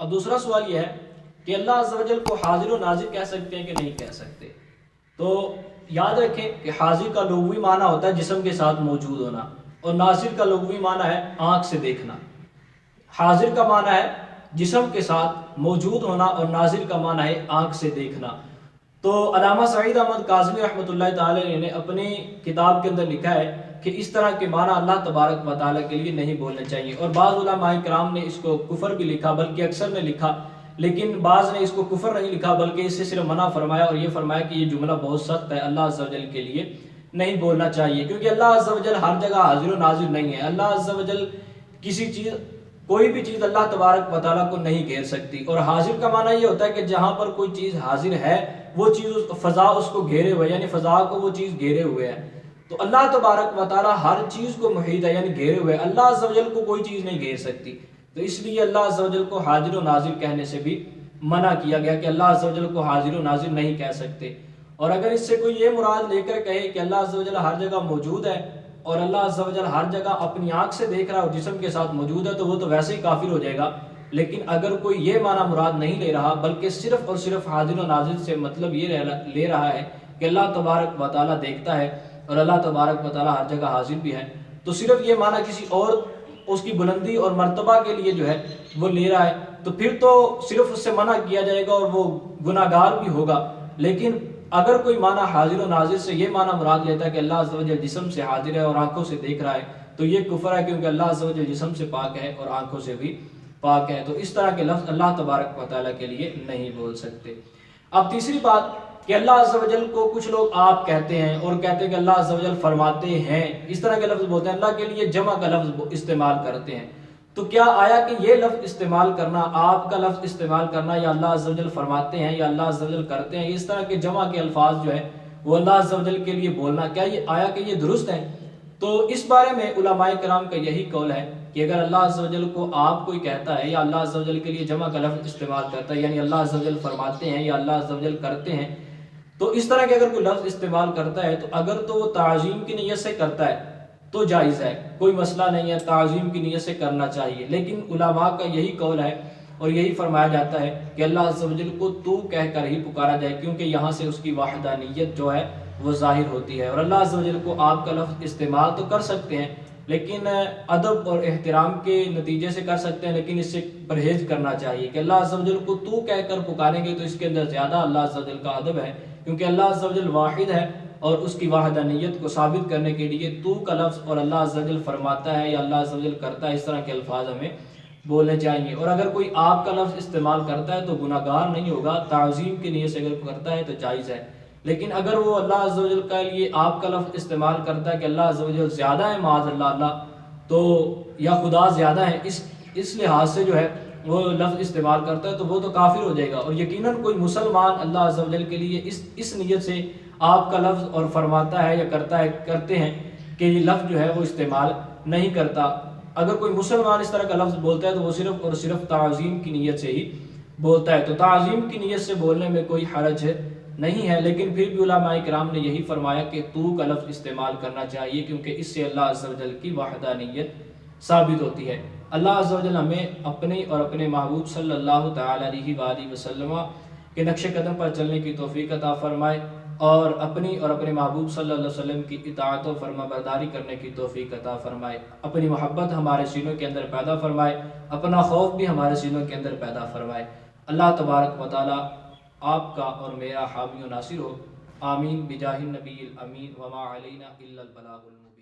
اب دوسرا سوال یہ ہے کہ اللہ عز و جل کو حاضر و ناظر کہہ سکتے ہیں کہ نہیں کہہ سکتے؟ تو یاد رکھیں کہ حاضر کا لغوی معنی ہوتا ہے جسم کے ساتھ موجود ہونا، اور ناظر کا لغوی معنی ہے آنکھ سے دیکھنا۔ حاضر کا معنی ہے جسم کے ساتھ موجود ہونا اور ناظر کا معنی ہے آنکھ سے دیکھنا۔ تو علامہ سعید احمد کاظمی رحمۃ اللہ تعالی نے اپنی کتاب کے اندر لکھا ہے کہ اس طرح کے معنی اللہ تبارک و تعالیٰ کے لیے نہیں بولنے چاہیے، اور بعض علماء کرام نے اس کو کفر بھی لکھا، بلکہ اکثر نے لکھا، لیکن بعض نے اس کو کفر نہیں لکھا بلکہ اس سے صرف منع فرمایا، اور یہ فرمایا کہ یہ جملہ بہت سخت ہے، اللہ عز و جل کے لیے نہیں بولنا چاہیے، کیونکہ اللہ عز و جل ہر جگہ حاضر و ناظر نہیں ہے۔ اللہ عز و جل کسی چیز، کوئی بھی چیز اللہ تبارک و تعالیٰ کو نہیں گھیر سکتی، اور حاضر کا معنی یہ ہوتا ہے کہ جہاں پر کوئی چیز حاضر ہے وہ چیز فضا اس کو گھیرے ہوئے، یعنی فضا کو وہ چیز گھیرے ہوئے ہے۔ تو اللہ تبارک و تعالیٰ ہر چیز کو محیط ہے، یعنی گھیرے ہوئے، اللہ عز و جل کو کوئی چیز نہیں گھیر سکتی، تو اس لیے اللہ عز و جل کو حاضر و ناظر کہنے سے بھی منع کیا گیا کہ اللہ عز و جل کو حاضر و ناظر نہیں کہہ سکتے۔ اور اگر اس سے کوئی یہ مراد لے کر کہے کہ اللہ عز و جل ہر جگہ موجود ہے اور اللہ عز و جل ہر جگہ اپنی آنکھ سے دیکھ رہا ہے اور جسم کے ساتھ موجود ہے، تو وہ تو ویسے ہی کافر ہو جائے گا۔ لیکن اگر کوئی یہ معنی مراد نہیں لے رہا بلکہ صرف اور صرف حاضر و ناظر سے مطلب یہ لے رہا ہے کہ اللہ تبارک و تعالیٰ دیکھتا ہے اور اللہ تبارک و تعالیٰ ہر جگہ حاضر بھی ہے، تو صرف یہ معنی کسی اور اس کی بلندی اور مرتبہ کے لیے جو ہے وہ لے رہا ہے، تو پھر تو صرف اس سے منع کیا جائے گا اور وہ گناہ گار بھی ہوگا۔ لیکن اگر کوئی معنی حاضر و ناظر سے یہ معنی مراد لیتا ہے کہ اللہ عز و جل جسم سے حاضر ہے اور آنکھوں سے دیکھ رہا ہے، تو یہ کفر ہے، کیونکہ اللہ عز و جل جسم سے پاک ہے اور آنکھوں سے بھی پاک ہے، تو اس طرح کے لفظ اللہ تبارک و تعالیٰ کے لیے نہیں بول سکتے۔ اب تیسری بات کہ اللہ عز و جل کو کچھ لوگ آپ کہتے ہیں اور کہتے ہیں کہ اللہ عز و جل فرماتے ہیں، اس طرح کے لفظ بولتے ہیں، اللہ کے لیے جمع کا لفظ استعمال کرتے ہیں۔ تو کیا آیا کہ یہ لفظ استعمال کرنا، آپ کا لفظ استعمال کرنا، یا اللہ عز و جل فرماتے ہیں یا اللہ عز و جل کرتے ہیں، اس طرح کے جمع کے الفاظ جو ہے وہ اللہ عز و جل کے لیے بولنا، کیا یہ آیا کہ یہ درست ہے؟ تو اس بارے میں علماء کرام کا یہی قول ہے کہ اگر اللہ عز و جل کو آپ کوئی کہتا ہے یا اللہ عز و جل کے لیے جمع کا لفظ استعمال کرتا ہے، یعنی اللہ عز و جل فرماتے ہیں یا اللہ عز و جل کرتے ہیں، تو اس طرح کے اگر کوئی لفظ استعمال کرتا ہے تو اگر تو وہ تعظیم کی نیت سے کرتا ہے تو جائز ہے، کوئی مسئلہ نہیں ہے، تعظیم کی نیت سے کرنا چاہیے۔ لیکن علماء کا یہی قول ہے اور یہی فرمایا جاتا ہے کہ اللہ عز و جل کو تو کہہ کر ہی پکارا جائے، کیونکہ یہاں سے اس کی وحدانیت جو ہے وہ ظاہر ہوتی ہے، اور اللہ عز و جل کو آپ کا لفظ استعمال تو کر سکتے ہیں لیکن ادب اور احترام کے نتیجے سے کر سکتے ہیں، لیکن اس سے پرہیز کرنا چاہیے کہ اللہ عز و جل کو تو کہہ کر پکاریں گے تو اس کے اندر زیادہ اللہ عز و جل کا ادب ہے، کیونکہ اللہ عز و جل واحد ہے، اور اس کی وحدانیت کو ثابت کرنے کے لیے تو کا لفظ اور اللہ عز و جل فرماتا ہے یا اللہ عز و جل کرتا ہے، اس طرح کے الفاظ ہمیں بولنے چاہیے۔ اور اگر کوئی آپ کا لفظ استعمال کرتا ہے تو گناہ گار نہیں ہوگا، تعظیم کی نیت سے اگر کرتا ہے تو جائز ہے۔ لیکن اگر وہ اللہ عز و جل کے لیے آپ کا لفظ استعمال کرتا ہے کہ اللہ عز و جل زیادہ ہے، معاذ اللہ، تو یا خدا زیادہ ہے، اس لحاظ سے جو ہے وہ لفظ استعمال کرتا ہے تو وہ تو کافر ہو جائے گا، اور یقیناً کوئی مسلمان اللہ عز و جل کے لیے اس نیت سے آپ کا لفظ اور فرماتا ہے یا کرتے ہیں کہ یہ لفظ جو ہے وہ استعمال نہیں کرتا۔ اگر کوئی مسلمان اس طرح کا لفظ بولتا ہے تو وہ صرف اور صرف تعظیم کی نیت سے ہی بولتا ہے، تو تعظیم کی نیت سے بولنے میں کوئی حرج نہیں ہے، لیکن پھر بھی علماء کرام نے یہی فرمایا کہ تو کا لفظ استعمال کرنا چاہیے، کیونکہ اس سے اللہ عز و جل کی وحدانیت ثابت ہوتی ہے۔ اللہ عز و جل ہمیں اپنے اور اپنے محبوب صلی اللہ تعالی علیہ وآلہ وسلم کے نقش قدم پر چلنے کی توفیق عطا فرمائے، اور اپنی اور اپنے محبوب صلی اللہ علیہ وسلم کی اطاعت و فرما برداری کرنے کی توفیق عطا فرمائے، اپنی محبت ہمارے سینوں کے اندر پیدا فرمائے، اپنا خوف بھی ہمارے سینوں کے اندر پیدا فرمائے۔ اللہ تبارک و تعالی آپ کا اور میرا حامی و ناصر ہو، آمین بجاہ النبی الامین، وما علینا الا البلاغ المبین۔